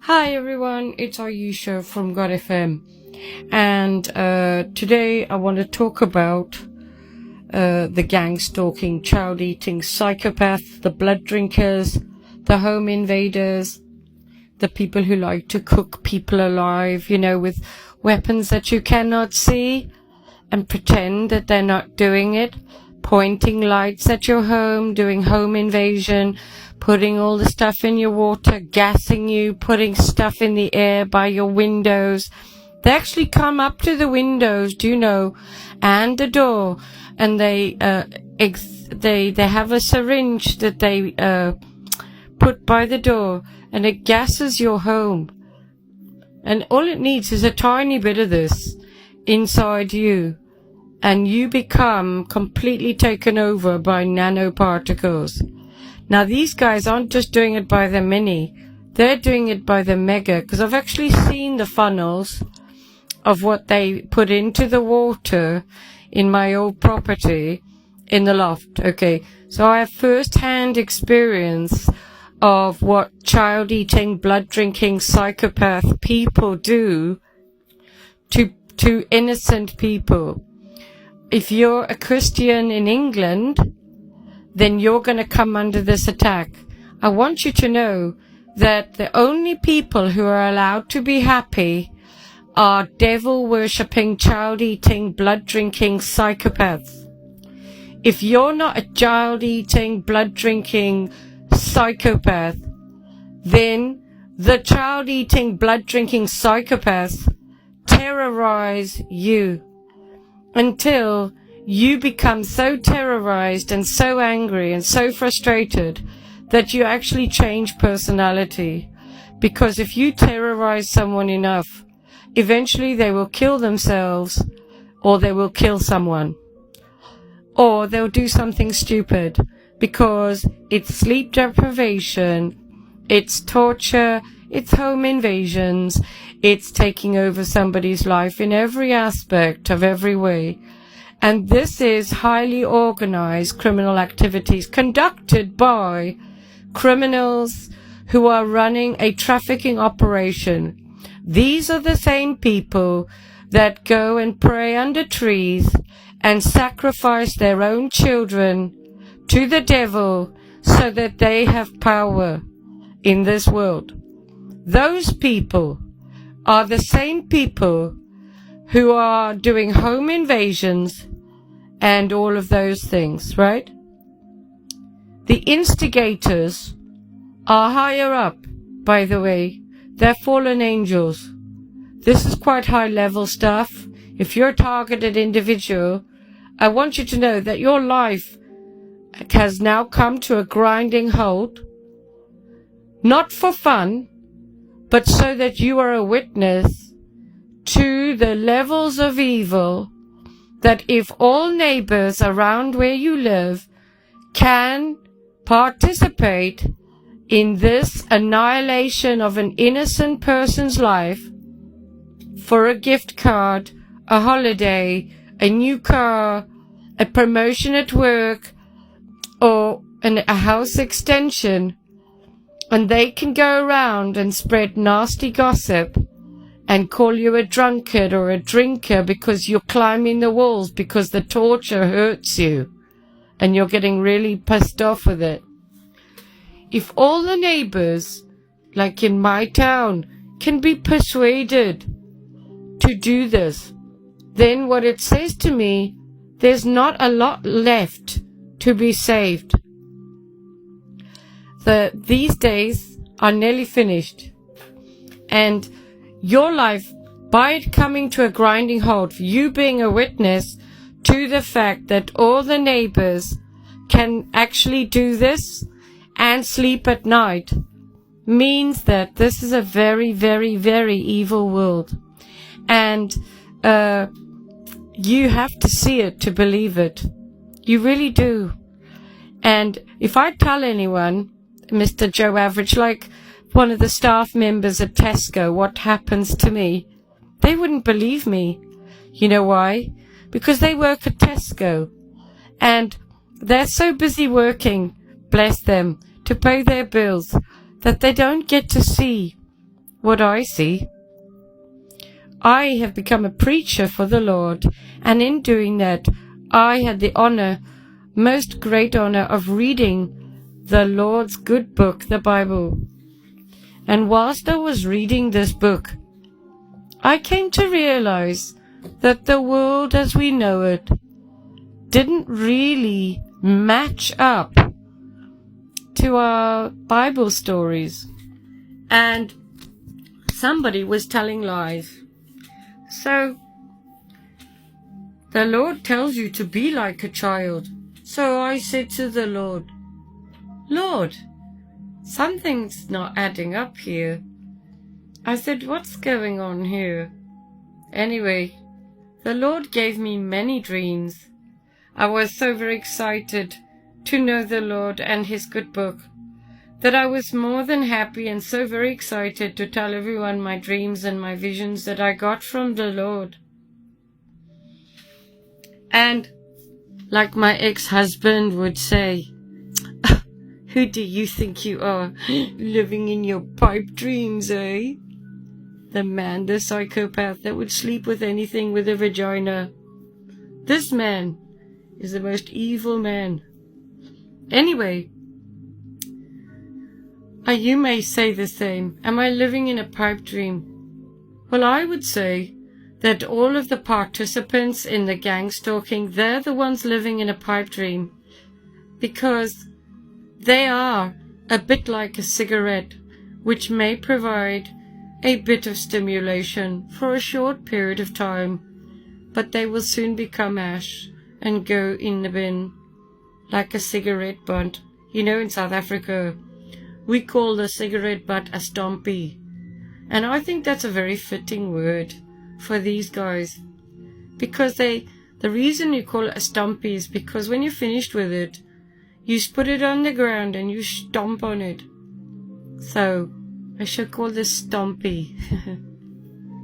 Hi everyone, it's Ayesha from God FM, and today I want to talk about the gang stalking, child eating psychopaths, the blood drinkers, the home invaders, the people who like to cook people alive, with weapons that you cannot see and pretend that they're not doing it, pointing lights at your home, doing home invasion, putting all the stuff in your water, gassing you, putting stuff in the air by your windows. They actually come up to the windows, and the door, and they have a syringe that they put by the door, and it gasses your home. And all it needs is a tiny bit of this inside you, and you become completely taken over by nanoparticles. Now, these guys aren't just doing it by the mini, they're doing it by the mega, because I've actually seen the funnels of what they put into the water in my old property in the loft. Okay, so I have first-hand experience of what child-eating, blood-drinking, psychopath people do to innocent people. If you're a Christian in England, then you're going to come under this attack. I want you to know that the only people who are allowed to be happy are devil-worshipping, child-eating, blood-drinking psychopaths. If you're not a child-eating, blood-drinking psychopath, then the child-eating, blood-drinking psychopaths terrorize you until you become so terrorized and so angry and so frustrated that you actually change personality. Because if you terrorize someone enough, eventually they will kill themselves, or they will kill someone, or they'll do something stupid, because it's sleep deprivation, it's torture, it's home invasions, it's taking over somebody's life in every aspect of every way. And this is highly organized criminal activities conducted by criminals who are running a trafficking operation. These are the same people that go and pray under trees and sacrifice their own children to the devil so that they have power in this world. Those people are the same people who are doing home invasions and all of those things, right? The instigators are higher up, by the way. They're fallen angels. This is quite high level stuff. If you're a targeted individual, I want you to know that your life has now come to a grinding halt, not for fun, but so that you are a witness to the levels of evil that if all neighbors around where you live can participate in this annihilation of an innocent person's life for a gift card, a holiday, a new car, a promotion at work, or a house extension, and they can go around and spread nasty gossip and call you a drunkard or a drinker because you're climbing the walls because the torture hurts you and you're getting really pissed off with it. If all the neighbors, like in my town, can be persuaded to do this, then what it says to me, there's not a lot left to be saved. These days are nearly finished, and your life, by it coming to a grinding halt, you being a witness to the fact that all the neighbors can actually do this and sleep at night, means that this is a very, very, very evil world. And you have to see it to believe it. You really do. And if I tell anyone, Mr. Joe Average, like one of the staff members at Tesco, what happens to me, they wouldn't believe me. You know why? Because they work at Tesco, and they're so busy working, bless them, to pay their bills, that they don't get to see what I see. I have become a preacher for the Lord, and in doing that, I had the honor, most great honor, of reading the Lord's good book, the Bible. And whilst I was reading this book, I came to realize that the world as we know it didn't really match up to our Bible stories. And somebody was telling lies. So, the Lord tells you to be like a child. So I said to the Lord, Lord, something's not adding up here. I said, what's going on here? Anyway, the Lord gave me many dreams. I was so very excited to know the Lord and His good book that I was more than happy and so very excited to tell everyone my dreams and my visions that I got from the Lord. And like my ex-husband would say, who do you think you are, living in your pipe dreams, eh? The man, the psychopath that would sleep with anything with a vagina. This man is the most evil man. Anyway, you may say the same. Am I living in a pipe dream? Well, I would say that all of the participants in the gang stalking, they're the ones living in a pipe dream, because they are a bit like a cigarette, which may provide a bit of stimulation for a short period of time, but they will soon become ash and go in the bin, like a cigarette butt. You know, in South Africa, we call the cigarette butt a stompie. And I think that's a very fitting word for these guys. Because the reason you call it a stompie is because when you're finished with it, you put it on the ground and you stomp on it. So, I should call this stompie.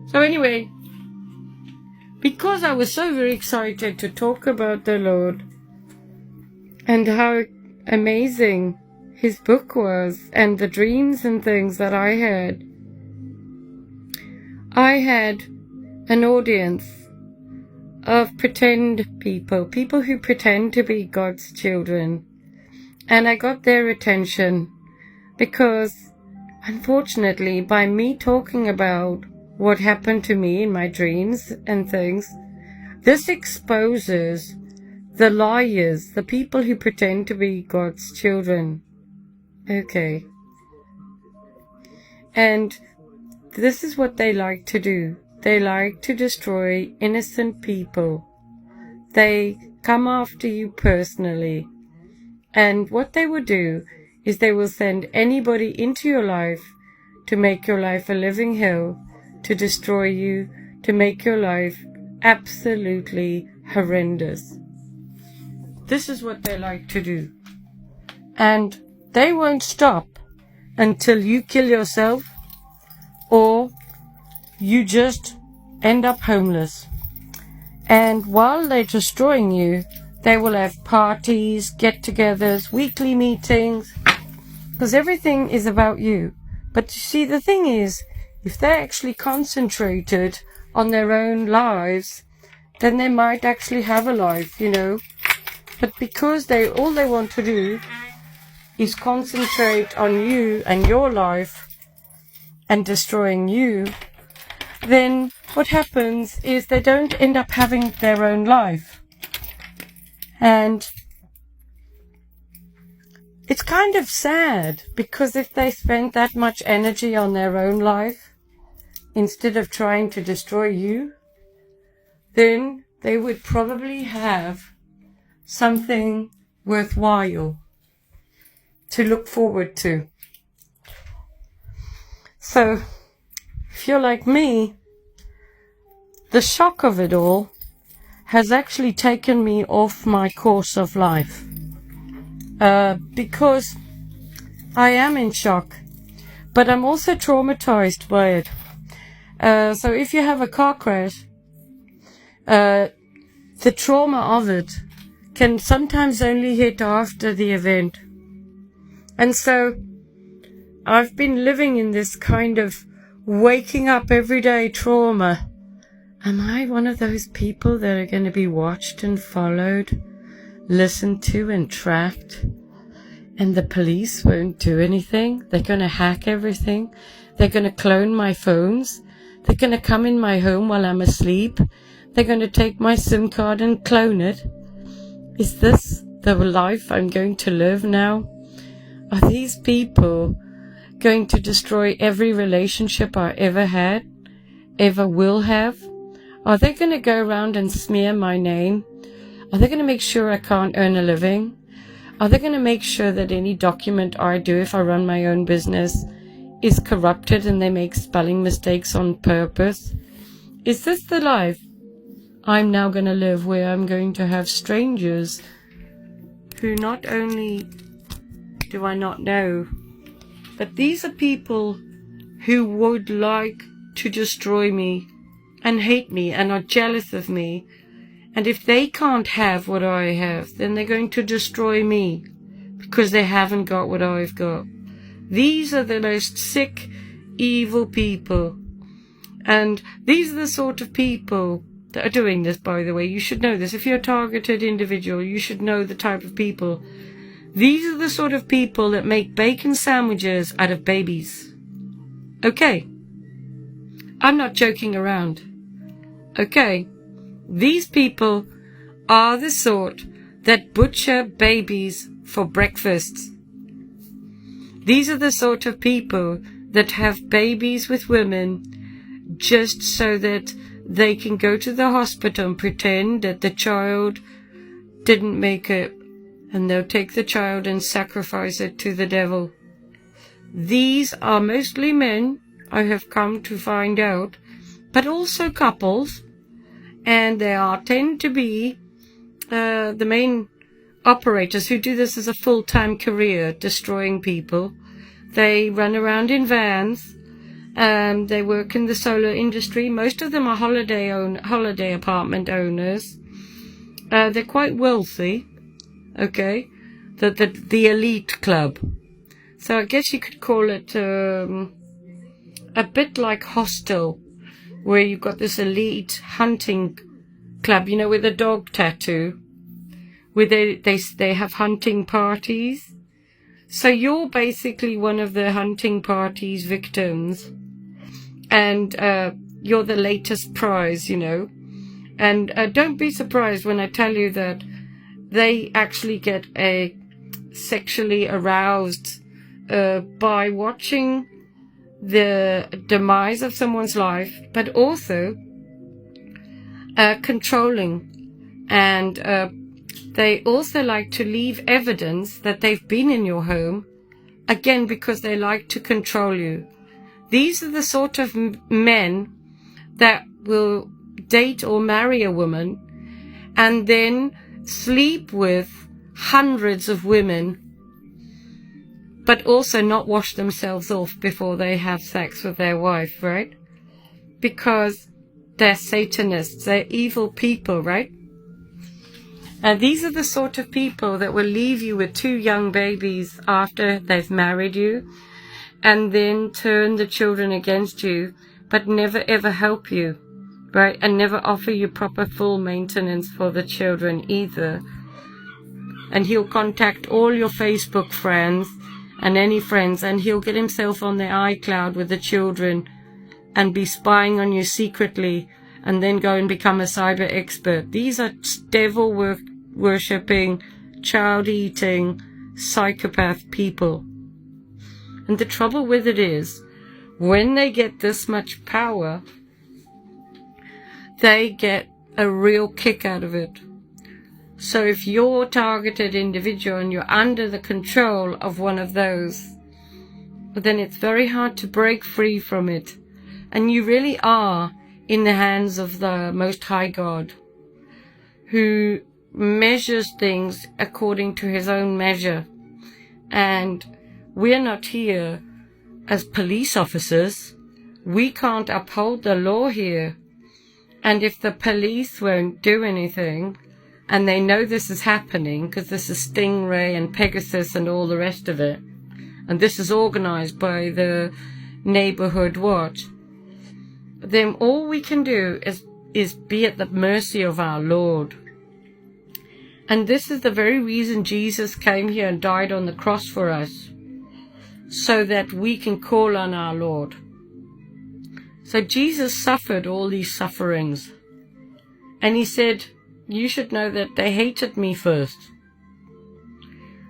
So anyway, because I was so very excited to talk about the Lord and how amazing His book was and the dreams and things that I had an audience of pretend people who pretend to be God's children. And I got their attention because, unfortunately, by me talking about what happened to me in my dreams and things, this exposes the liars, the people who pretend to be God's children. Okay. And this is what they like to do. They like to destroy innocent people. They come after you personally. And what they will do is they will send anybody into your life to make your life a living hell, to destroy you, to make your life absolutely horrendous. This is what they like to do. And they won't stop until you kill yourself or you just end up homeless. And while they're destroying you, they will have parties, get-togethers, weekly meetings, because everything is about you. But you see, the thing is, if they actually concentrated on their own lives, then they might actually have a life, you know. But because all they want to do is concentrate on you and your life and destroying you, then what happens is they don't end up having their own life. And it's kind of sad, because if they spent that much energy on their own life instead of trying to destroy you, then they would probably have something worthwhile to look forward to. So, if you're like me, the shock of it all has actually taken me off my course of life. Because I am in shock, but I'm also traumatized by it. So if you have a car crash, the trauma of it can sometimes only hit after the event. And so I've been living in this kind of waking up every day trauma. Am I one of those people that are going to be watched and followed, listened to and tracked? And the police won't do anything? They're going to hack everything? They're going to clone my phones? They're going to come in my home while I'm asleep? They're going to take my SIM card and clone it? Is this the life I'm going to live now? Are these people going to destroy every relationship I ever had, ever will have? Are they going to go around and smear my name? Are they going to make sure I can't earn a living? Are they going to make sure that any document I do if I run my own business is corrupted and they make spelling mistakes on purpose? Is this the life I'm now going to live, where I'm going to have strangers who not only do I not know, but these are people who would like to destroy me and hate me and are jealous of me. And if they can't have what I have, then they're going to destroy me because they haven't got what I've got. These are the most sick, evil people. And these are the sort of people that are doing this, by the way. You should know this. If you're a targeted individual, you should know the type of people. These are the sort of people that make bacon sandwiches out of babies. Okay. I'm not joking around. Okay. These people are the sort that butcher babies for breakfast. These are the sort of people that have babies with women just so that they can go to the hospital and pretend that the child didn't make it, and they'll take the child and sacrifice it to the devil. These are mostly men, I have come to find out, but also couples, and they tend to be the main operators who do this as a full-time career, destroying people. They run around in vans. They work in the solar industry. Most of them are holiday apartment owners. They're quite wealthy. Okay, the elite club. So I guess you could call it a bit like Hostel, where you've got this elite hunting club, you know, with a dog tattoo, where they have hunting parties. So you're basically one of the hunting parties victims, and you're the latest prize, you know. And don't be surprised when I tell you that they actually get sexually aroused by watching the demise of someone's life, but also controlling. And they also like to leave evidence that they've been in your home, again, because they like to control you. These are the sort of men that will date or marry a woman and then sleep with hundreds of women, but also not wash themselves off before they have sex with their wife, right? Because they're Satanists, they're evil people, right? And these are the sort of people that will leave you with 2 young babies after they've married you, and then turn the children against you, but never ever help you, right? And never offer you proper full maintenance for the children either. And he'll contact all your Facebook friends and any friends, and he'll get himself on the iCloud with the children and be spying on you secretly, and then go and become a cyber expert. These are devil worshipping, child-eating, psychopath people. And the trouble with it is, when they get this much power, they get a real kick out of it. So if you're a targeted individual and you're under the control of one of those, then it's very hard to break free from it. And you really are in the hands of the Most High God, who measures things according to his own measure. And we're not here as police officers. We can't uphold the law here. And if the police won't do anything, and they know this is happening, because this is Stingray and Pegasus and all the rest of it, and this is organized by the Neighborhood Watch, then all we can do is be at the mercy of our Lord. And this is the very reason Jesus came here and died on the cross for us, so that we can call on our Lord. So Jesus suffered all these sufferings. And he said, you should know that they hated me first.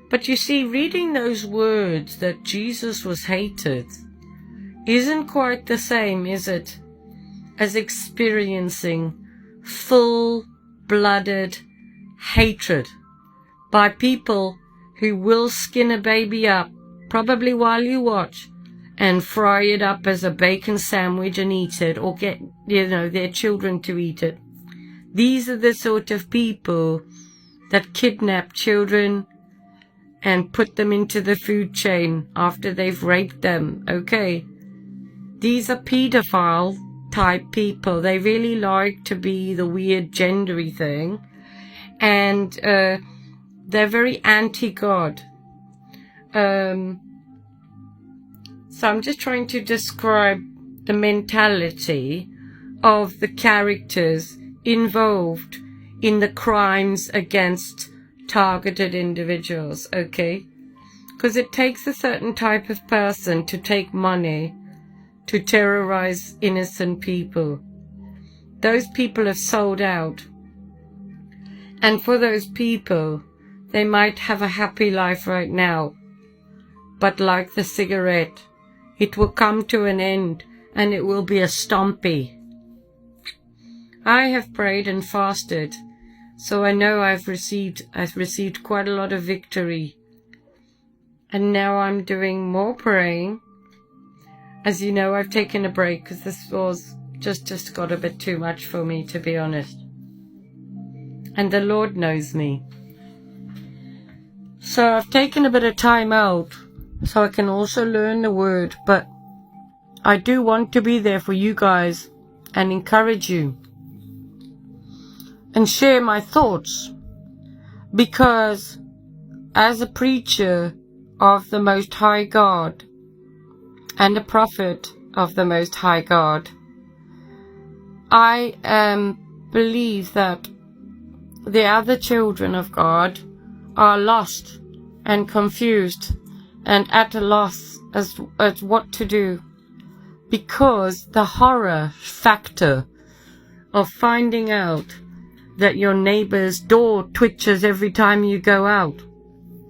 But you see, reading those words that Jesus was hated isn't quite the same, is it, as experiencing full-blooded hatred by people who will skin a baby up, probably while you watch, and fry it up as a bacon sandwich and eat it, or get, their children to eat it. These are the sort of people that kidnap children and put them into the food chain after they've raped them, okay? These are pedophile type people. They really like to be the weird gendery thing. And they're very anti-God. So I'm just trying to describe the mentality of the characters involved in the crimes against targeted individuals, okay? Because it takes a certain type of person to take money to terrorize innocent people. Those people have sold out. And for those people, they might have a happy life right now. But like the cigarette, it will come to an end and it will be a stompy. I have prayed and fasted, so I know I've received quite a lot of victory. And now I'm doing more praying. As you know, I've taken a break because this was just got a bit too much for me, to be honest. And the Lord knows me. So I've taken a bit of time out so I can also learn the word, but I do want to be there for you guys and encourage you and share my thoughts, because as a preacher of the Most High God and a prophet of the Most High God, I believe that the other children of God are lost and confused and at a loss as what to do, because the horror factor of finding out that your neighbor's door twitches every time you go out,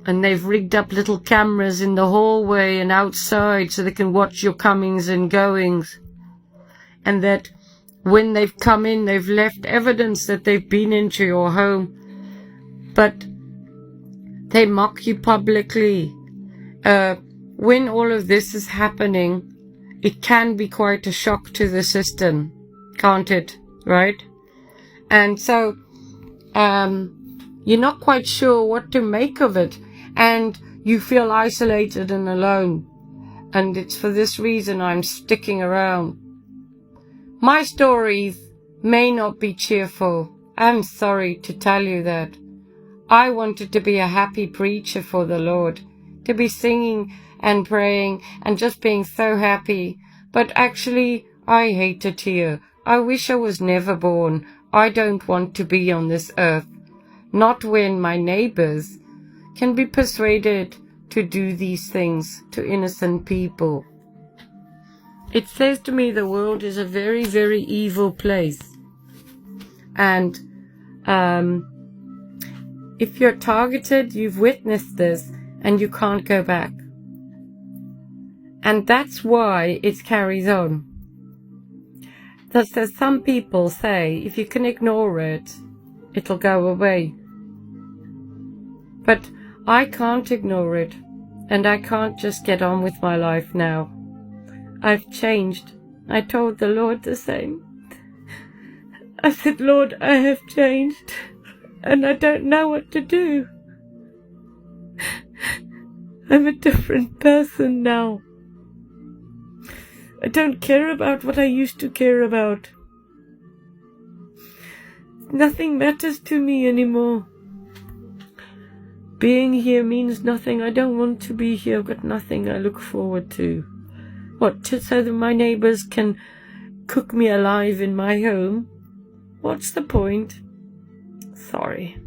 and they've rigged up little cameras in the hallway and outside so they can watch your comings and goings, and that when they've come in, they've left evidence that they've been into your home, but they mock you publicly. When all of this is happening, it can be quite a shock to the system, can't it? Right? And so, you're not quite sure what to make of it, and you feel isolated and alone. And it's for this reason I'm sticking around. My stories may not be cheerful. I'm sorry to tell you that. I wanted to be a happy preacher for the Lord, to be singing and praying and just being so happy. But actually, I hate it here. I wish I was never born. I don't want to be on this earth. Not when my neighbors can be persuaded to do these things to innocent people. It says to me the world is a very, very evil place. And if you're targeted, you've witnessed this and you can't go back. And that's why it carries on. There's some people say if you can ignore it, it'll go away. But I can't ignore it, and I can't just get on with my life now. I've changed. I told the Lord the same. I said, Lord, I have changed, and I don't know what to do. I'm a different person now. I don't care about what I used to care about. Nothing matters to me anymore. Being here means nothing. I don't want to be here. I've got nothing I look forward to. What, so that my neighbors can cook me alive in my home. What's the point? Sorry.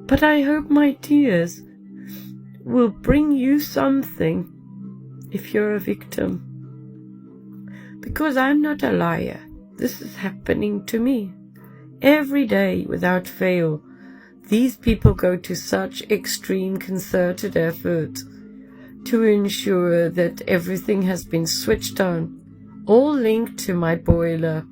But I hope my tears will bring you something if you're a victim. Because I'm not a liar. This is happening to me. Every day, without fail, these people go to such extreme concerted effort to ensure that everything has been switched on, all linked to my boiler.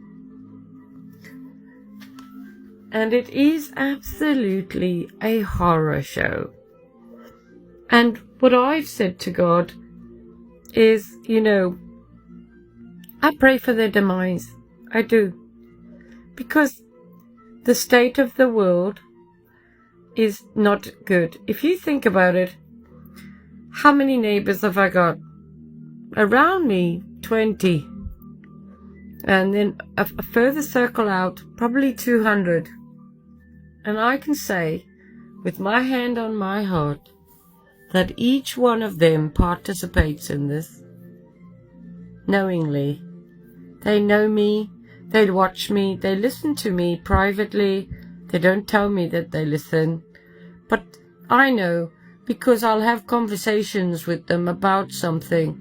And it is absolutely a horror show. And what I've said to God is, I pray for their demise. I do. Because the state of the world is not good. If you think about it, how many neighbors have I got? Around me, 20. And then a further circle out, probably 200. And I can say, with my hand on my heart, that each one of them participates in this, knowingly. They know me, they watch me, they listen to me privately, they don't tell me that they listen. But I know, because I'll have conversations with them about something,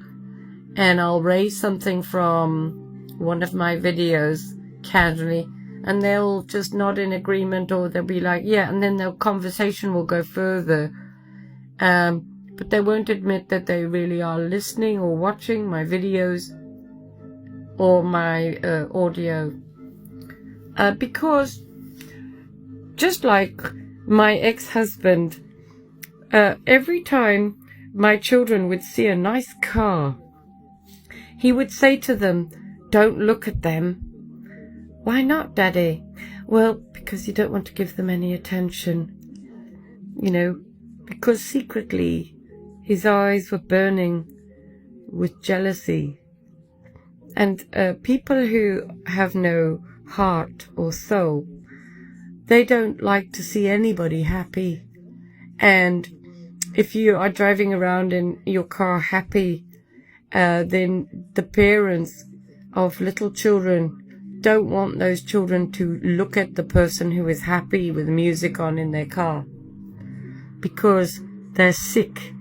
and I'll raise something from one of my videos casually, and they'll just nod in agreement, or they'll be like, yeah, and then the conversation will go further. But they won't admit that they really are listening or watching my videos or my audio. Because just like my ex-husband, every time my children would see a nice car, he would say to them, "Don't look at them." "Why not, Daddy?" "Well, because you don't want to give them any attention." Because secretly his eyes were burning with jealousy. And people who have no heart or soul, they don't like to see anybody happy. And if you are driving around in your car happy, then the parents of little children don't want those children to look at the person who is happy with music on in their car, because they're sick.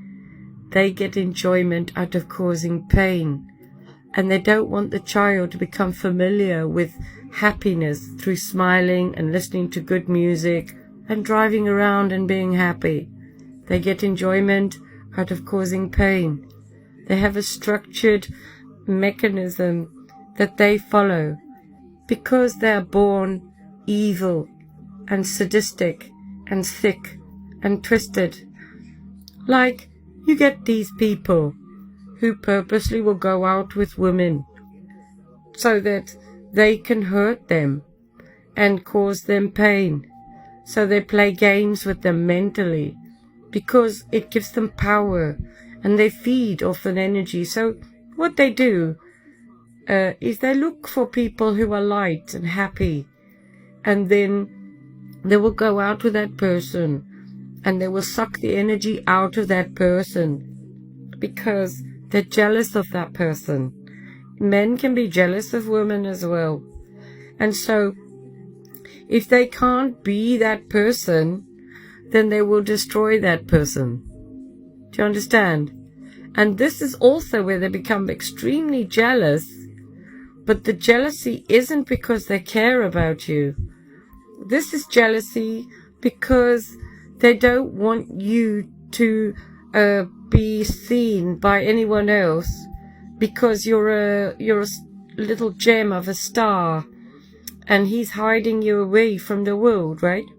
They get enjoyment out of causing pain, and they don't want the child to become familiar with happiness through smiling and listening to good music and driving around and being happy. They get enjoyment out of causing pain. They have a structured mechanism that they follow because they are born evil and sadistic and sick and twisted. Like, you get these people who purposely will go out with women so that they can hurt them and cause them pain. So they play games with them mentally because it gives them power, and they feed off an energy. So what they do is they look for people who are light and happy, and then they will go out with that person and they will suck the energy out of that person because they're jealous of that person. Men can be jealous of women as well. And so if they can't be that person, then they will destroy that person. Do you understand? And this is also where they become extremely jealous, but the jealousy isn't because they care about you. This is jealousy because they don't want you to be seen by anyone else, because you're a little gem of a star, and he's hiding you away from the world, right?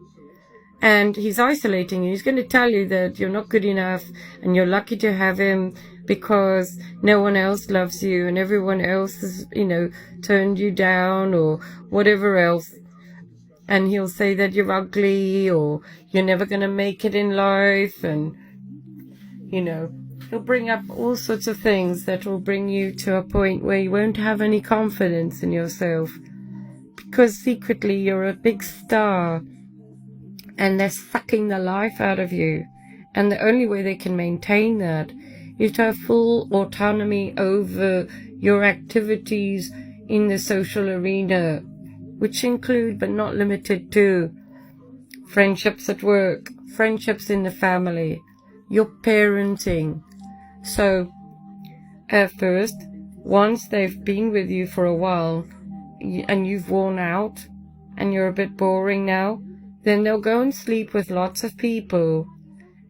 And he's isolating you. He's going to tell you that you're not good enough and you're lucky to have him because no one else loves you and everyone else has, turned you down or whatever else. And he'll say that you're ugly or you're never going to make it in life. And, he'll bring up all sorts of things that will bring you to a point where you won't have any confidence in yourself, because secretly you're a big star and they're sucking the life out of you. And the only way they can maintain that is to have full autonomy over your activities in the social arena, which include but not limited to friendships at work, friendships in the family, your parenting. So, at first, once they've been with you for a while and you've worn out and you're a bit boring now, then they'll go and sleep with lots of people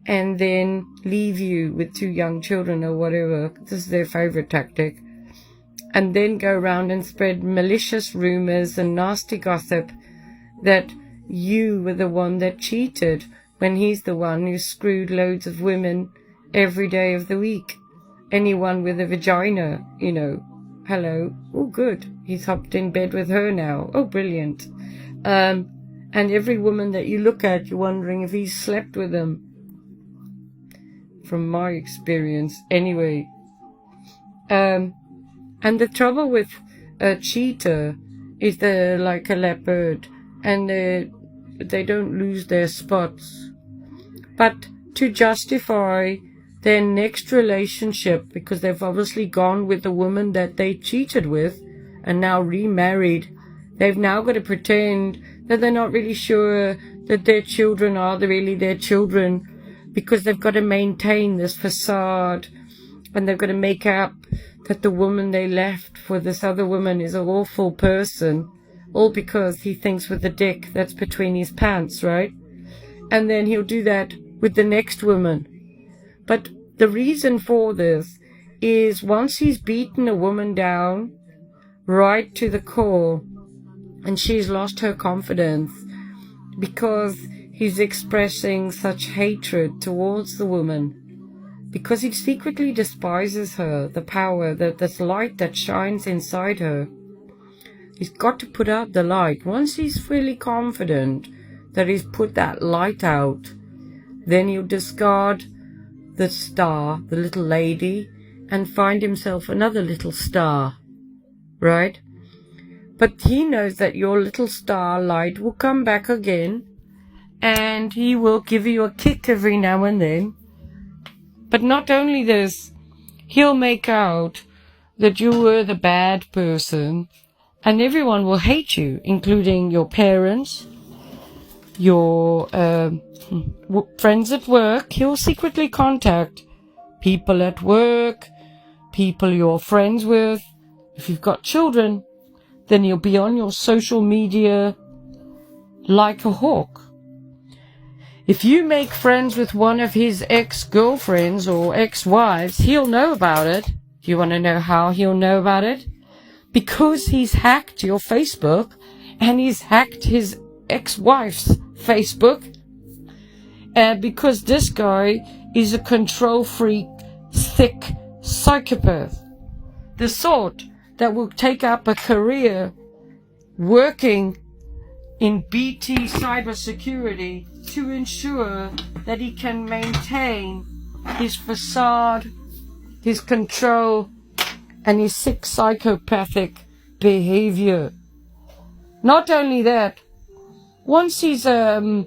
and then leave you with 2 young children or whatever. This is their favorite tactic. And then go around and spread malicious rumors and nasty gossip that you were the one that cheated when he's the one who screwed loads of women every day of the week. Anyone with a vagina, hello. Oh, good. He's hopped in bed with her now. Oh, brilliant. And every woman that you look at, you're wondering if he's slept with them. From my experience, anyway. And the trouble with a cheater is they're like a leopard, and they don't lose their spots. But to justify their next relationship, because they've obviously gone with the woman that they cheated with and now remarried, they've now got to pretend that they're not really sure that their children are really their children, because they've got to maintain this facade, and they've got to make up that the woman they left for this other woman is an awful person, all because he thinks with the dick that's between his pants, right? And then he'll do that with the next woman. But the reason for this is once he's beaten a woman down right to the core and she's lost her confidence because he's expressing such hatred towards the woman, because he secretly despises her, the power, this light that shines inside her. He's got to put out the light. Once he's fully confident that he's put that light out, then he'll discard the star, the little lady, and find himself another little star, right? But he knows that your little star light will come back again, and he will give you a kick every now and then. But not only this, he'll make out that you were the bad person, and everyone will hate you, including your parents, your friends at work. He'll secretly contact people at work, people you're friends with. If you've got children, then he'll be on your social media like a hawk. If you make friends with one of his ex-girlfriends or ex-wives, he'll know about it. Do you want to know how he'll know about it? Because he's hacked your Facebook, and he's hacked his ex-wife's Facebook. Because this guy is a control freak, thick psychopath. The sort that will take up a career working in BT cybersecurity to ensure that he can maintain his facade, his control, and his sick psychopathic behavior. Not only that, once he's done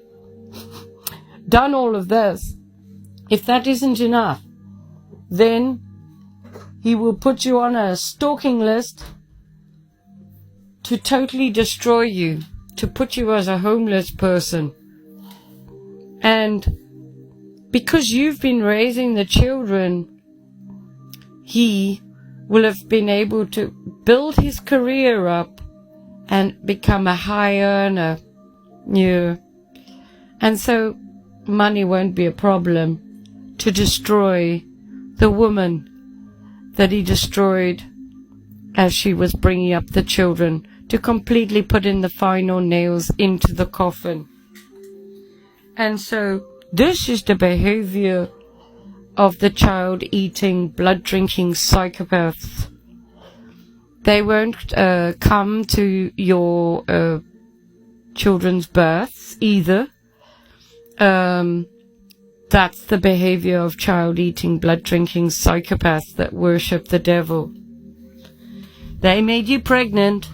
all of this, if that isn't enough, then he will put you on a stalking list to totally destroy you, to put you as a homeless person. And because you've been raising the children, he will have been able to build his career up and become a high earner. Yeah. And so money won't be a problem to destroy the woman that he destroyed as she was bringing up the children, to completely put in the final nails into the coffin. And so this is the behavior of the child-eating, blood-drinking psychopaths. They won't come to your children's births either. That's the behavior of child-eating, blood-drinking psychopaths that worship the devil. They made you pregnant.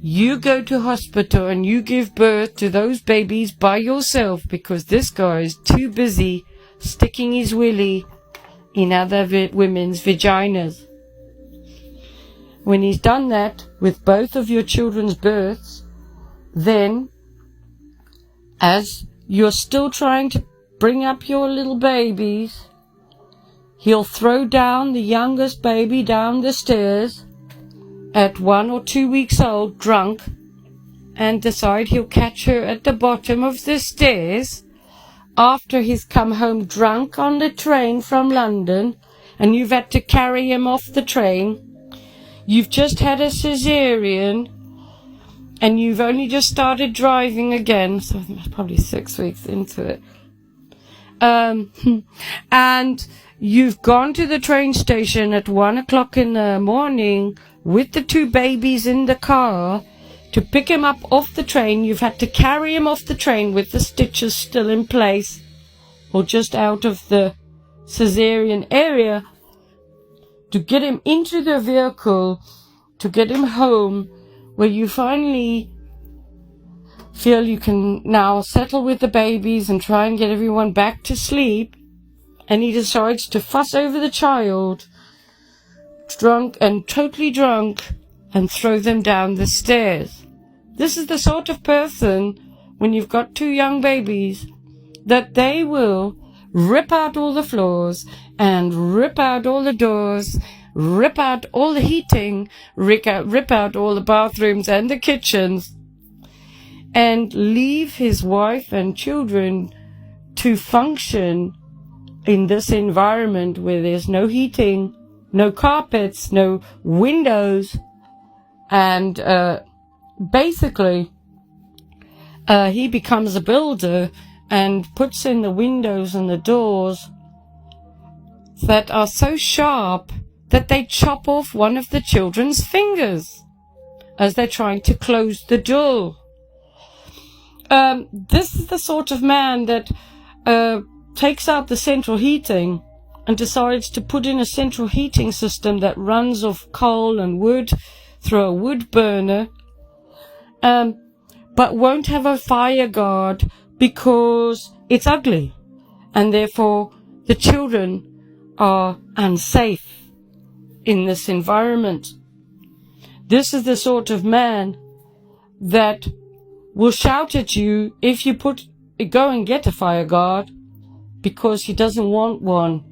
You go to hospital and you give birth to those babies by yourself because this guy is too busy sticking his willy in other women's vaginas. When he's done that with both of your children's births, then, as you're still trying to bring up your little babies, he'll throw down the youngest baby down the stairs at 1 or 2 weeks old, drunk, and decide he'll catch her at the bottom of the stairs after he's come home drunk on the train from London, and you've had to carry him off the train. You've just had a cesarean, and you've only just started driving again, so I think that's probably 6 weeks into it. And you've gone to the train station at 1 o'clock in the morning with the 2 babies in the car to pick him up off the train. You've had to carry him off the train with the stitches still in place or just out of the cesarean area to get him into the vehicle, to get him home, where you finally feel you can now settle with the babies and try and get everyone back to sleep. And he decides to fuss over the child, drunk and totally drunk, and throw them down the stairs. This is the sort of person, when you've got 2 young babies, that they will rip out all the floors and rip out all the doors, rip out all the heating, rip out all the bathrooms and the kitchens, and leave his wife and children to function in this environment where there's no heating, no carpets, no windows, and basically he becomes a builder and puts in the windows and the doors that are so sharp that they chop off one of the children's fingers as they're trying to close the door. This is the sort of man that takes out the central heating and decides to put in a central heating system that runs off coal and wood through a wood burner, but won't have a fire guard because it's ugly, and therefore the children are unsafe in this environment. This is the sort of man that will shout at you if you go and get a fire guard because he doesn't want one.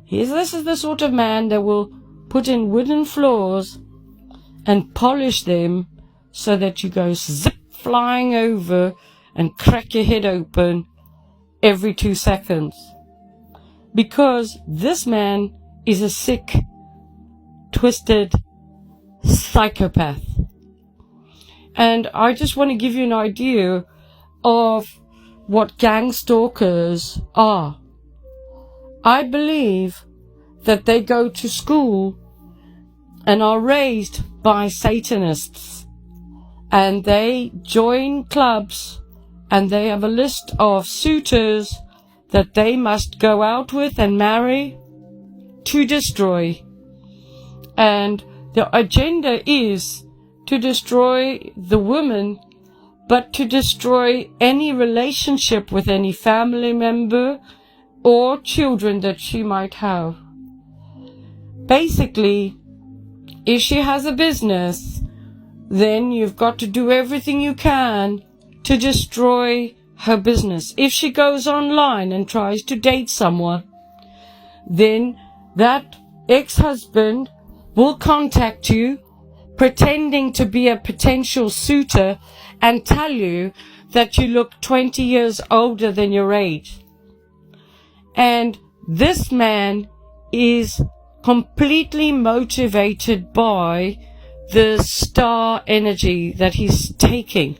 This is the sort of man that will put in wooden floors and polish them so that you go zip flying over and crack your head open every 2 seconds. Because this man is a sick, twisted psychopath. And I just want to give you an idea of what gang stalkers are. I believe that they go to school and are raised by Satanists, and they join clubs and they have a list of suitors that they must go out with and marry to destroy. And the agenda is to destroy the woman, but to destroy any relationship with any family member or children that she might have. Basically, if she has a business, then you've got to do everything you can to destroy her business. If she goes online and tries to date someone, then that ex-husband will contact you pretending to be a potential suitor and tell you that you look 20 years older than your age. And this man is completely motivated by the star energy that he's taking,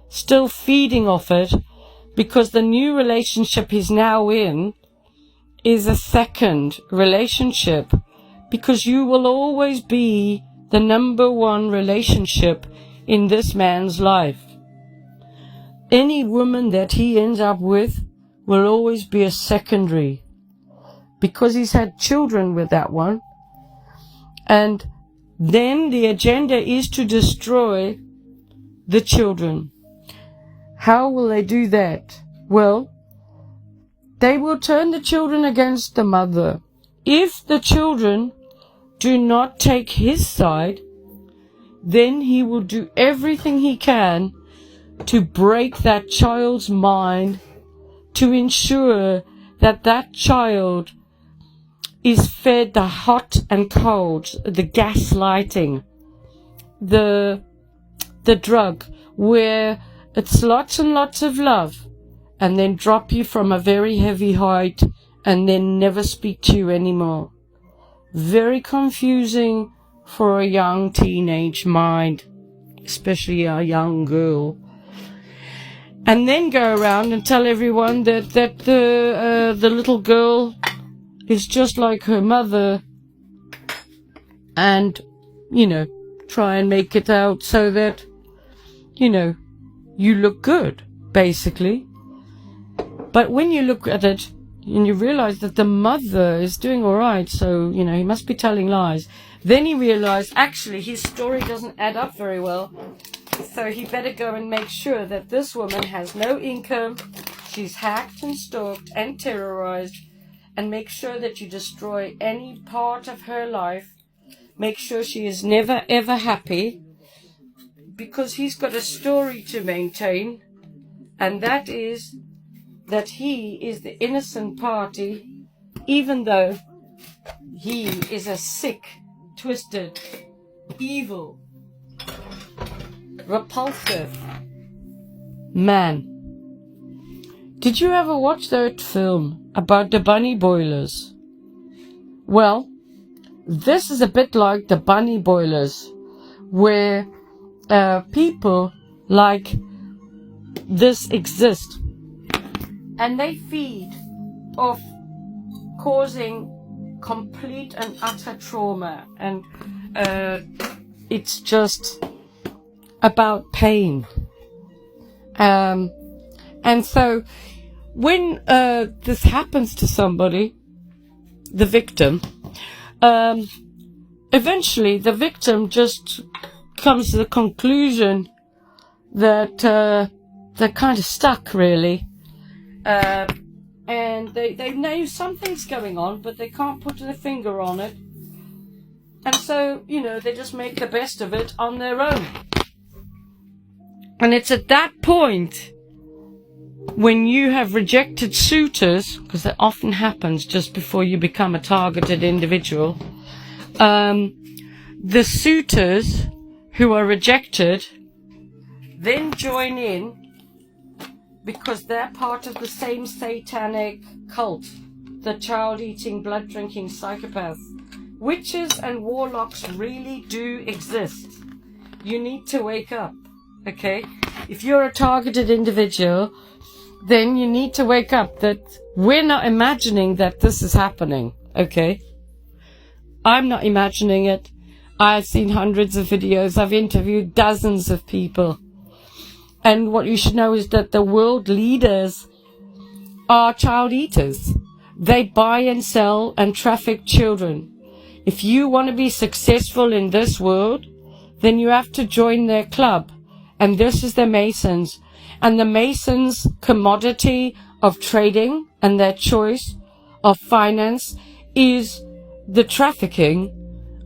still feeding off it, because the new relationship he's now in is a second relationship, because you will always be the number one relationship in this man's life. Any woman that he ends up with will always be a secondary, because he's had children with that one. And then the agenda is to destroy the children. How will they do that? Well, they will turn the children against the mother. if the children do not take his side, then he will do everything he can to break that child's mind, to ensure that that child is fed the hot and cold, the gaslighting, the drug, where it's lots and lots of love, and then drop you from a very heavy height and then never speak to you anymore. Very confusing for a young teenage mind, especially a young girl. And then go around and tell everyone that the little girl is just like her mother, and, try and make it out so that, you look good, basically. But when you look at it and you realize that the mother is doing all right, so, he must be telling lies, then he realized, actually, his story doesn't add up very well. So he better go and make sure that this woman has no income, she's hacked and stalked and terrorized, and make sure that you destroy any part of her life. Make sure she is never ever happy, because he's got a story to maintain, and that is that he is the innocent party, even though he is a sick, twisted, evil, repulsive man. Did you ever watch that film about the bunny boilers? Well, this is a bit like the bunny boilers, where people like this exist, and they feed off causing complete and utter trauma, and it's just about pain. And so when this happens to somebody, the victim, eventually the victim just comes to the conclusion that they're kind of stuck, really. And they know something's going on, but they can't put their finger on it. And so, they just make the best of it on their own. And it's at that point, when you have rejected suitors, because that often happens just before you become a targeted individual, the suitors who are rejected then join in, because they're part of the same satanic cult, the child-eating, blood-drinking psychopaths. Witches and warlocks really do exist. You need to wake up, okay? If you're a targeted individual, then you need to wake up that we're not imagining that this is happening, okay? I'm not imagining it. I've seen hundreds of videos. I've interviewed dozens of people. And what you should know is that the world leaders are child eaters. They buy and sell and traffic children. If you want to be successful in this world, then you have to join their club. And this is the Masons. And the Masons' commodity of trading and their choice of finance is the trafficking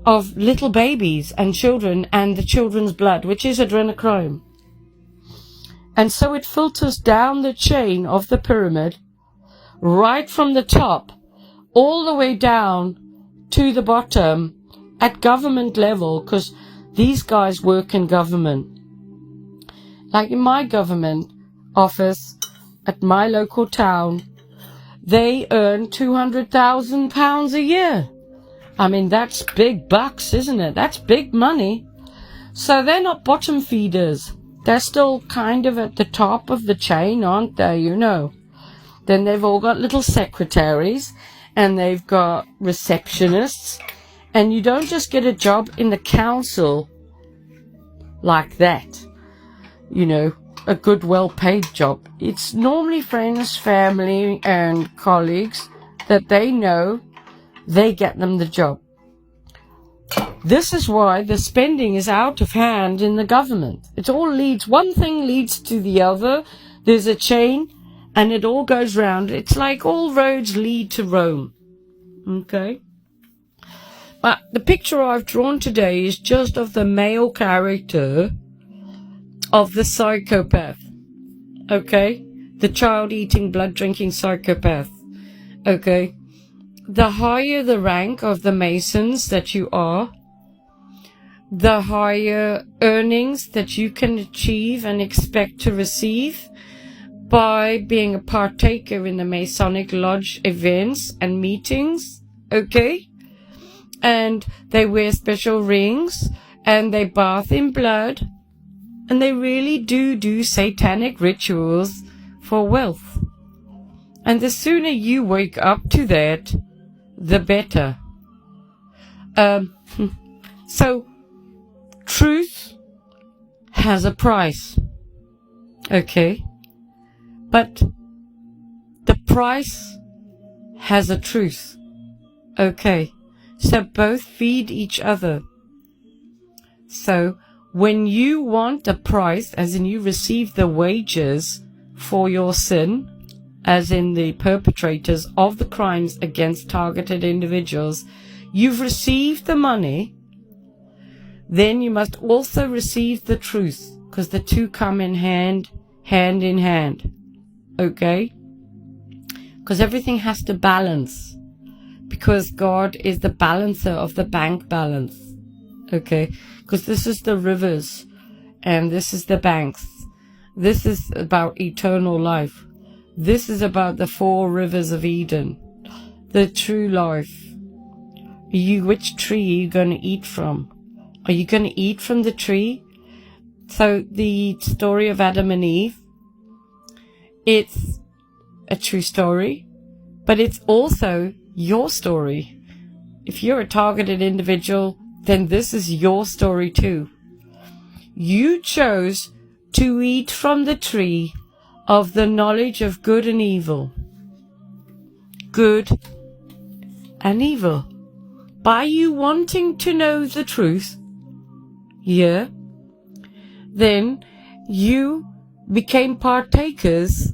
of little babies and children and the children's blood, which is adrenochrome. And so it filters down the chain of the pyramid, right from the top, all the way down to the bottom at government level, because these guys work in government. Like in my government office at my local town, they earn £200,000 a year. I mean, that's big bucks, isn't it? That's big money. So they're not bottom feeders. They're still kind of at the top of the chain, aren't they? Then they've all got little secretaries, and they've got receptionists, and you don't just get a job in the council like that. A good, well-paid job. It's normally friends, family, and colleagues that they know they get them the job. This is why the spending is out of hand in the government. One thing leads to the other. There's a chain, and it all goes round. It's like all roads lead to Rome. Okay? the picture I've drawn today is just of the male character of the psychopath. Okay? The child-eating, blood-drinking psychopath. Okay? The higher the rank of the Masons that you are, the higher earnings that you can achieve and expect to receive by being a partaker in the Masonic Lodge events and meetings. Okay? And they wear special rings, and they bath in blood, and they really do satanic rituals for wealth. And the sooner you wake up to that, the better. So, truth has a price. Okay? But the price has a truth. Okay? So both feed each other. So when you want a price, as in you receive the wages for your sin, as in the perpetrators of the crimes against targeted individuals, you've received the money, then you must also receive the truth, because the two come in hand in hand. Okay? Because everything has to balance. Because God is the balancer of the bank balance. Okay? Because this is the rivers, and this is the banks. This is about eternal life. This is about the 4 rivers of Eden. The true life. Which tree are you going to eat from? Are you going to eat from the tree? So the story of Adam and Eve, it's a true story, but it's also your story. If you're a targeted individual, then this is your story too. You chose to eat from the tree of the knowledge of good and evil. Good and evil. By you wanting to know the truth, yeah, then you became partakers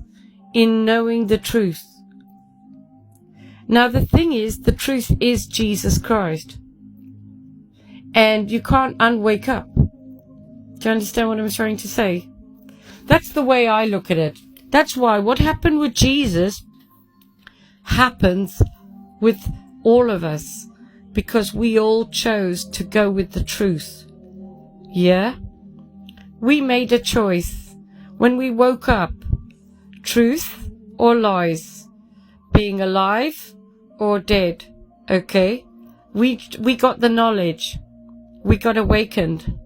in knowing the truth. Now the thing is, the truth is Jesus Christ. And you can't unwake up. Do you understand what I'm trying to say? That's the way I look at it. That's why what happened with Jesus happens with all of us. Because we all chose to go with the truth. Yeah? We made a choice when we woke up. Truth or lies. Being alive or dead. Okay? We got the knowledge. We got awakened.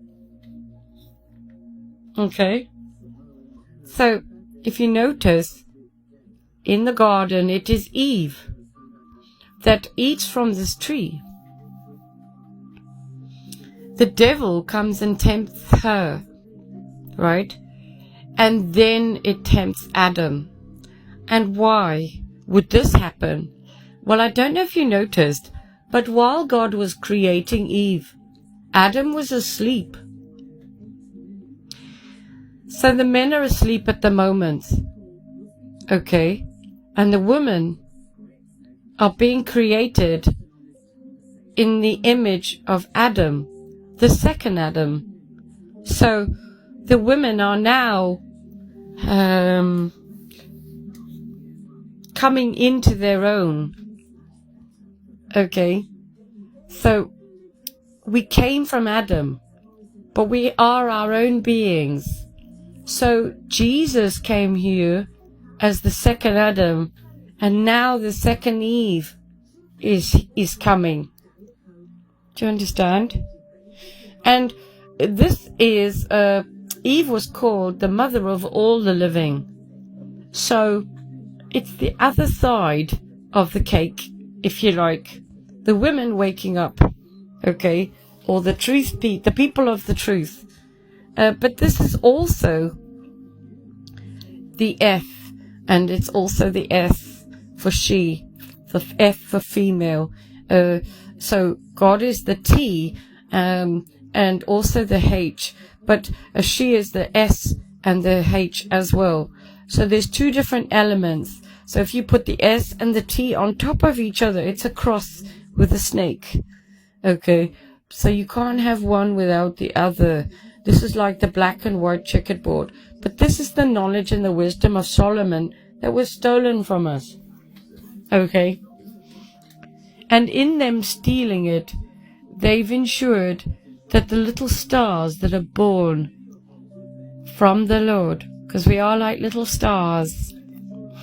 Okay? So, if you notice, in the garden it is Eve that eats from this tree. The devil comes and tempts her, right? And then it tempts Adam. And why would this happen? Well, I don't know if you noticed, but while God was creating Eve, Adam was asleep. So the men are asleep at the moment. Okay? And the women are being created in the image of Adam, the second Adam. So the women are now coming into their own. Okay? So we came from Adam, but we are our own beings. So Jesus came here as the second Adam, and now the second Eve is coming. Do you understand? And this is, Eve was called the mother of all the living. So it's the other side of the cake, if you like. The women waking up, okay? Or the truth, the people of the truth. But this is also the F, and it's also the S for she, the F for female. So God is the T, and also the H, but she is the S and the H as well. So there's 2 different elements. So if you put the S and the T on top of each other, it's a cross with a snake. Okay, so you can't have one without the other. This is like the black and white checkerboard. But this is the knowledge and the wisdom of Solomon that was stolen from us. Okay? And in them stealing it, they've ensured that the little stars that are born from the Lord, because we are like little stars,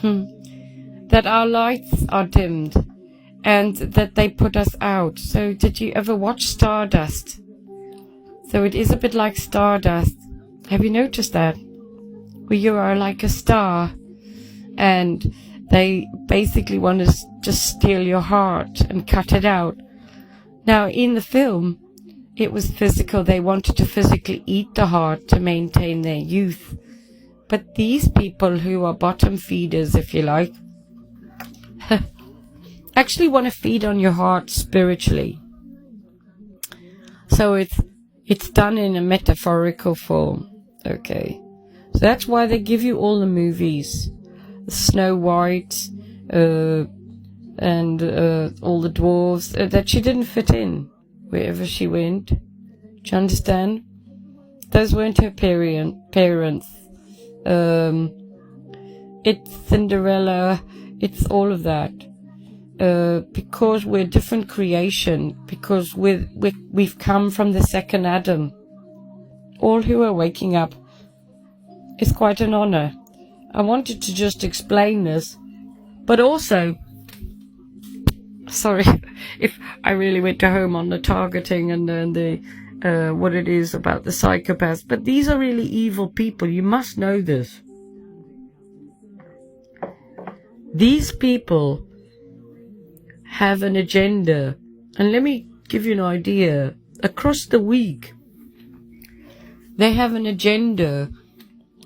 that our lights are dimmed and that they put us out. So did you ever watch Stardust? So it is a bit like Stardust. Have you noticed that? Where you are like a star and they basically want to just steal your heart and cut it out. Now in the film, it was physical. They wanted to physically eat the heart to maintain their youth. But these people who are bottom feeders, if you like, actually want to feed on your heart spiritually. So it's done in a metaphorical form. Okay. So that's why they give you all the movies. Snow White, and all the dwarves, that she didn't fit in wherever she went. Do you understand? Those weren't her parents. It's Cinderella, it's all of that. Because we're different creation, because we've come from the second Adam. All who are waking up is quite an honor. I wanted to just explain this, but also, sorry if I really went to home on the targeting and the what it is about the psychopaths, but these are really evil people. You must know this. These people have an agenda, and let me give you an idea. Across the week, they have an agenda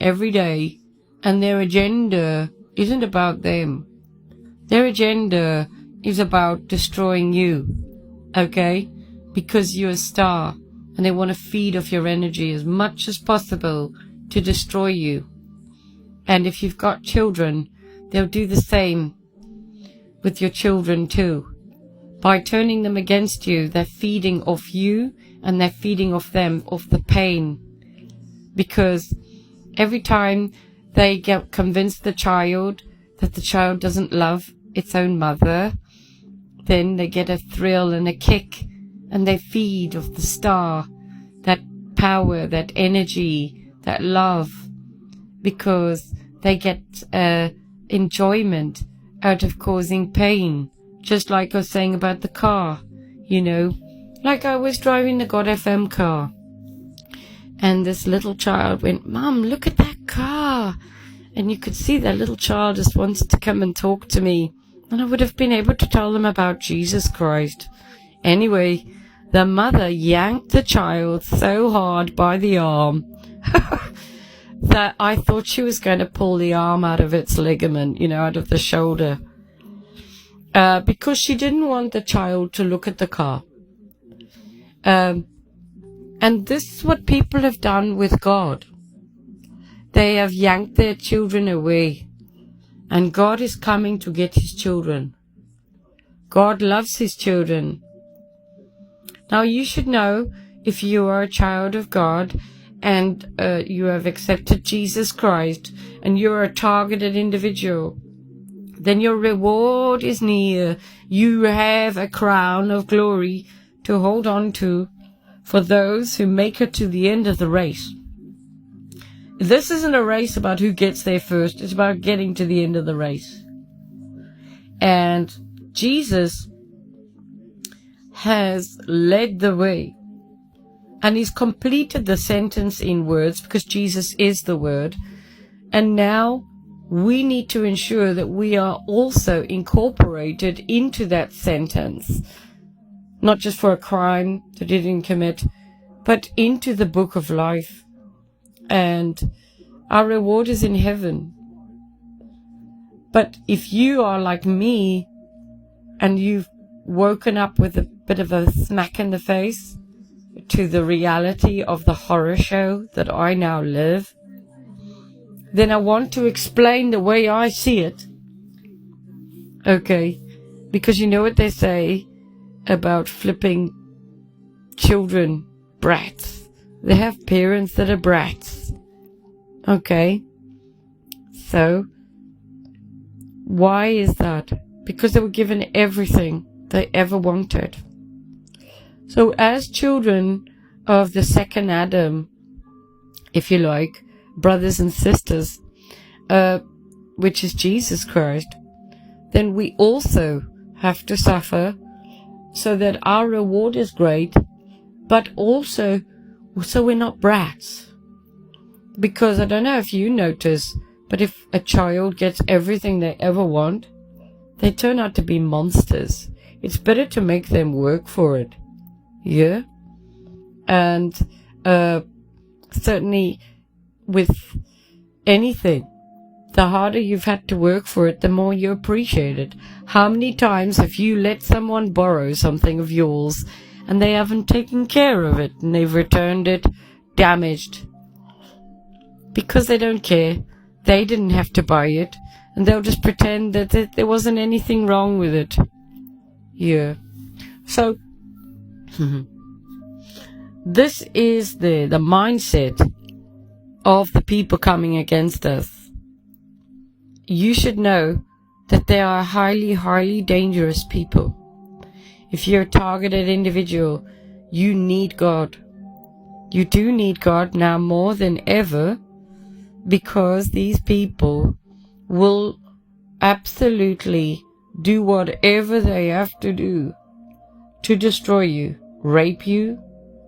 every day, and their agenda isn't about them. Their agenda is about destroying you, okay? Because you're a star, and they want to feed off your energy as much as possible to destroy you. And if you've got children, they'll do the same with your children too. By turning them against you, they're feeding off you, and they're feeding off them, off the pain. Because every time they get convinced the child that the child doesn't love its own mother, then they get a thrill and a kick, and they feed off the star, that power, that energy, that love, because they get enjoyment out of causing pain. Just like I was saying about the car, you know, like I was driving the God FM car, and this little child went, "Mum, look at that car." And you could see that little child just wanted to come and talk to me. And I would have been able to tell them about Jesus Christ. Anyway, the mother yanked the child so hard by the arm that I thought she was going to pull the arm out of its ligament, you know, out of the shoulder. Because she didn't want the child to look at the car. And this is what people have done with God. They have yanked their children away. And God is coming to get his children. God loves his children. Now you should know, if you are a child of God and you have accepted Jesus Christ and you are a targeted individual, then your reward is near. You have a crown of glory to hold on to for those who make it to the end of the race. This isn't a race about who gets there first. It's about getting to the end of the race. And Jesus has led the way. And he's completed the sentence in words, because Jesus is the word. And now we need to ensure that we are also incorporated into that sentence. Not just for a crime that he didn't commit, but into the book of life. And our reward is in heaven. But if you are like me, and you've woken up with a bit of a smack in the face to the reality of the horror show that I now live, then I want to explain the way I see it. Okay? Because you know what they say about flipping children brats. They have parents that are brats. Okay? So, why is that? Because they were given everything they ever wanted. So as children of the second Adam, if you like, brothers and sisters, which is Jesus Christ, then we also have to suffer so that our reward is great, but also so we're not brats. Because I don't know if you notice, but if a child gets everything they ever want, they turn out to be monsters. It's better to make them work for it. Yeah? And certainly with anything, the harder you've had to work for it, the more you appreciate it. How many times have you let someone borrow something of yours and they haven't taken care of it and they've returned it damaged? Because they don't care. They didn't have to buy it, and they'll just pretend that there wasn't anything wrong with it. Yeah. So, this is the mindset of the people coming against us. You should know that they are highly, highly dangerous people. If you're a targeted individual, you need God. You do need God now more than ever, because these people will absolutely do whatever they have to do to destroy you, rape you,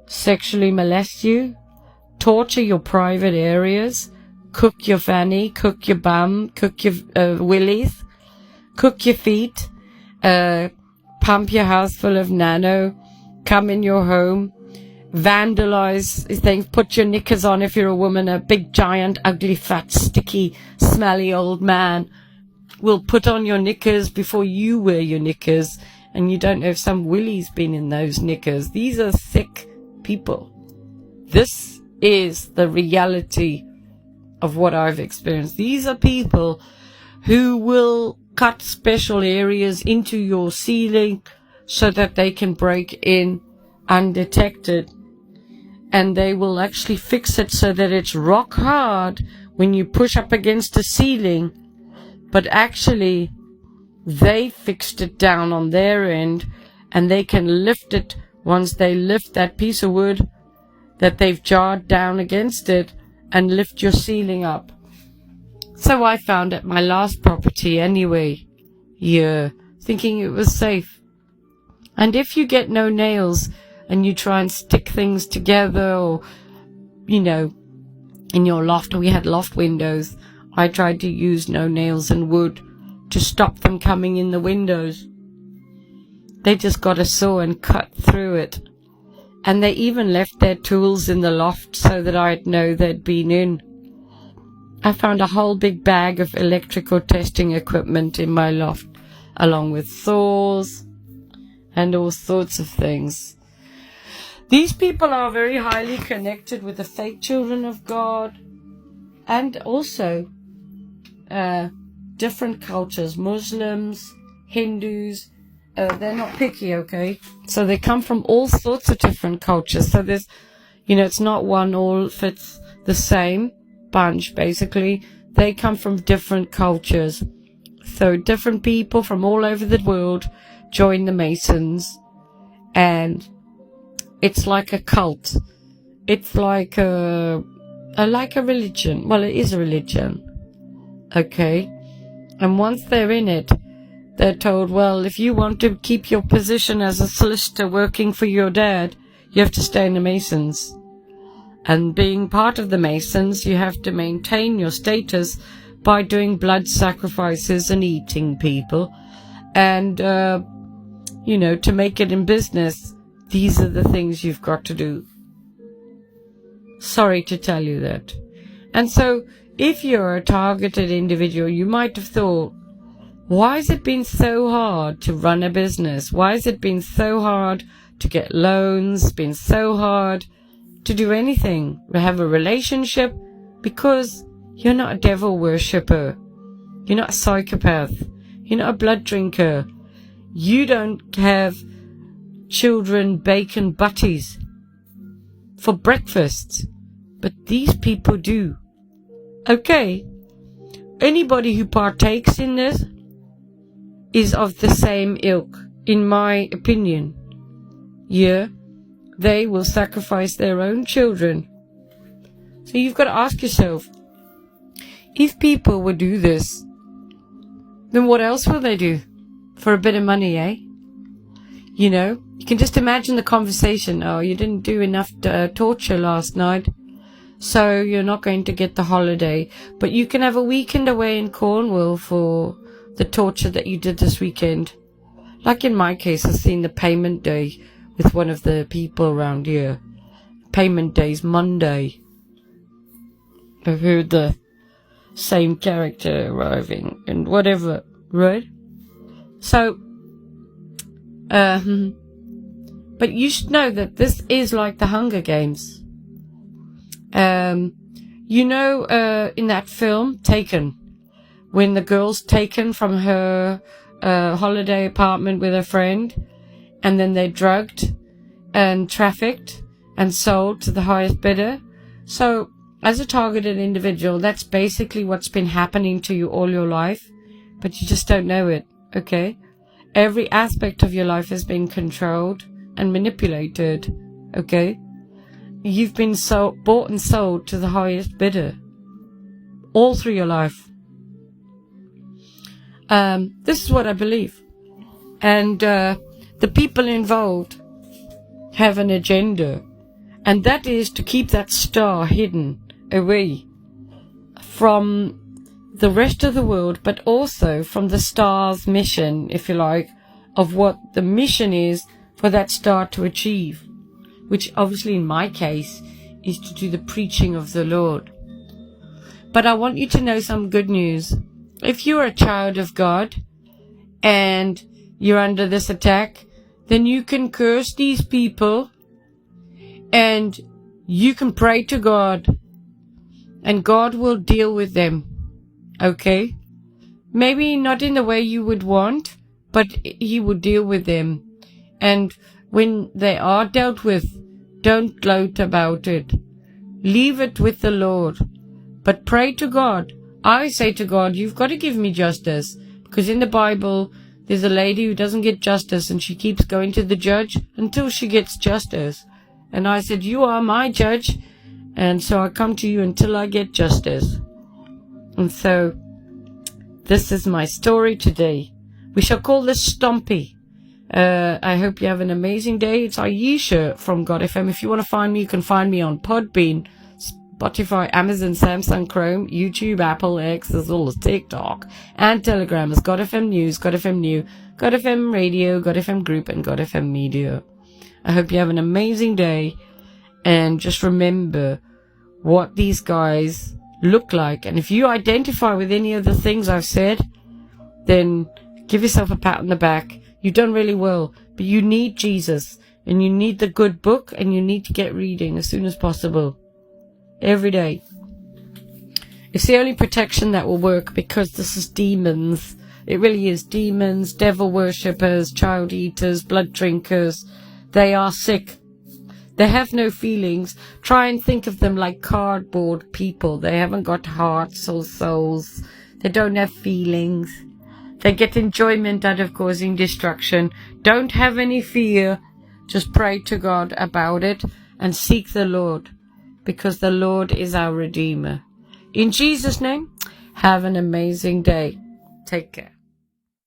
sexually molest you, torture your private areas, cook your fanny, cook your bum, cook your willies, cook your feet, pump your house full of nano, come in your home, vandalize things, put your knickers on if you're a woman, a big, giant, ugly, fat, sticky, smelly old man will put on your knickers before you wear your knickers, and you don't know if some willy's been in those knickers. These are sick people. This is the reality of what I've experienced. These are people who will cut special areas into your ceiling so that they can break in undetected, and they will actually fix it so that it's rock hard when you push up against the ceiling, but actually they fixed it down on their end, and they can lift it once they lift that piece of wood that they've jarred down against it and lift your ceiling up. So I found at my last property anyway, thinking it was safe. And if you get no nails and you try and stick things together, or, in your loft, we had loft windows, I tried to use no nails and wood to stop them coming in the windows. They just got a saw and cut through it. And they even left their tools in the loft so that I'd know they'd been in. I found a whole big bag of electrical testing equipment in my loft, along with saws and all sorts of things. These people are very highly connected with the fake children of God, and also different cultures, Muslims, Hindus. They're not picky, okay? So they come from all sorts of different cultures. So there's, it's not one all fits the same bunch, basically. They come from different cultures. So different people from all over the world join the Masons, and it's like a cult. It's like a religion. Well, it is a religion. Okay? And once they're in it, they're told, well, if you want to keep your position as a solicitor working for your dad, you have to stay in the Masons. And being part of the Masons, you have to maintain your status by doing blood sacrifices and eating people. And, to make it in business, these are the things you've got to do. Sorry to tell you that. And so, if you're a targeted individual, you might have thought, why has it been so hard to run a business? Why has it been so hard to get loans? It's been so hard to do anything, to have a relationship? Because you're not a devil worshipper. You're not a psychopath. You're not a blood drinker. You don't have children bacon butties. for breakfast. But these people do. Okay? Anybody who partakes in this is of the same ilk, in my opinion. Yeah? They will sacrifice their own children. So you've got to ask yourself, if people would do this, then what else will they do? For a bit of money, eh? You know, you can just imagine the conversation. Oh, you didn't do enough torture last night, so you're not going to get the holiday. But you can have a weekend away in Cornwall for the torture that you did this weekend. Like in my case, I've seen the payment day with one of the people around here. Payment day's Monday. I've heard the same character arriving and whatever, right? So, but you should know that this is like the Hunger Games. You know, in that film, Taken, when the girl's taken from her holiday apartment with her friend, and then they're drugged and trafficked and sold to the highest bidder. So, as a targeted individual, that's basically what's been happening to you all your life, but you just don't know it, okay? Every aspect of your life has been controlled and manipulated, okay? You've been bought and sold to the highest bidder all through your life. This is what I believe. And the people involved have an agenda, and that is to keep that star hidden away from the rest of the world, but also from the star's mission, if you like, of what the mission is for that star to achieve, which obviously in my case is to do the preaching of the Lord. But I want you to know some good news. If you're a child of God and you're under this attack, then you can curse these people and you can pray to God, and God will deal with them. Okay? Maybe not in the way you would want, but He will deal with them. And when they are dealt with, don't gloat about it. Leave it with the Lord. But pray to God. I say to God, you've got to give me justice. Because in the Bible, there's a lady who doesn't get justice, and she keeps going to the judge until she gets justice. And I said, you are my judge, and so I come to you until I get justice. And so, this is my story today. We shall call this Stompy. I hope you have an amazing day. It's Aisha from God FM. If you want to find me, you can find me on Podbean, Spotify, Amazon, Samsung, Chrome, YouTube, Apple, X, as well as TikTok, and Telegram as God FM News, God FM New, God FM Radio, God FM Group, and God FM Media. I hope you have an amazing day, and just remember what these guys look like. And if you identify with any of the things I've said, then give yourself a pat on the back. You've done really well, but you need Jesus, and you need the good book, and you need to get reading as soon as possible. Every day. It's the only protection that will work, because this is demons. It really is demons, devil worshippers, child eaters, blood drinkers. They are sick. They have no feelings. Try and think of them like cardboard people. They haven't got hearts or souls. They don't have feelings. They get enjoyment out of causing destruction. Don't have any fear. Just pray to God about it and seek the Lord, because the Lord is our Redeemer. In Jesus' name, have an amazing day. Take care.